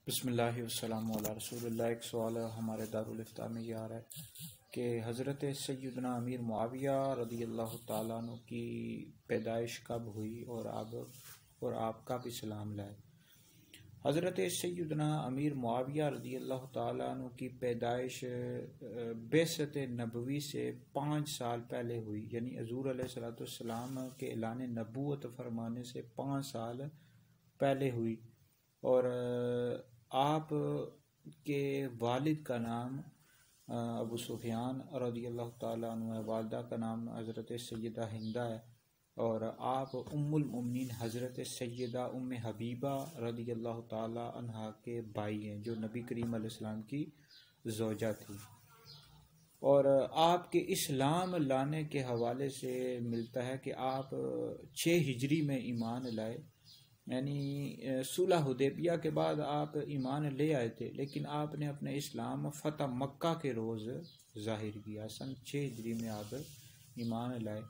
بسم اللہ والسلام علی رسول اللہ۔ ایک سوال ہمارے دارالفتاء میں یہ آ رہا ہے کہ حضرت سیدنا امیر معاویہ رضی اللہ تعالیٰ عنہ کی پیدائش کب ہوئی اور آپ کب اسلام لائے؟ حضرت سیدنا امیر معاویہ رضی اللہ تعالیٰ عنہ کی پیدائش بعثت نبوی سے 5 سال پہلے ہوئی، یعنی حضور علیہ السلام کے اعلان نبوت فرمانے سے 5 سال پہلے ہوئی، اور آپ کے والد کا نام ابو سفیان رضی اللہ تعالیٰ عنہ ہے، والدہ کا نام حضرت سیدہ ہندہ ہے، اور آپ ام المؤمنین حضرت سیدہ ام حبیبہ رضی اللہ تعالیٰ عنہ کے بھائی ہیں، جو نبی کریم علیہ السلام کی زوجہ تھی۔ اور آپ کے اسلام لانے کے حوالے سے ملتا ہے کہ آپ 6 ہجری میں ایمان لائے، یعنی صلح حدیبیہ کے بعد آپ ایمان لے آئے تھے، لیکن آپ نے اپنے اسلام فتح مکہ کے روز ظاہر کیا۔ سن 6 ہجری میں آپ ایمان لائے،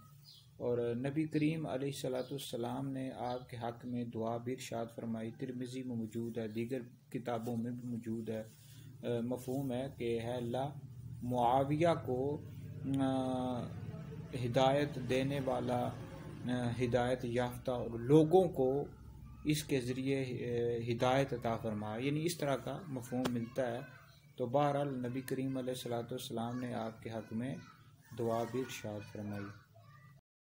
اور نبی کریم علیہ السلام نے آپ کے حق میں دعا بھی ارشاد فرمائی، ترمذی میں موجود ہے، دیگر کتابوں میں بھی موجود ہے۔ مفہوم ہے کہ ہے اللہ معاویہ کو ہدایت دینے والا، ہدایت یافتہ اور لوگوں کو اس کے ذریعے ہدایت عطا فرما، یعنی اس طرح کا مفہوم ملتا ہے۔ تو بہرحال نبی کریم علیہ السلام نے آپ کے حق میں دعا بھی ارشاد فرمائی۔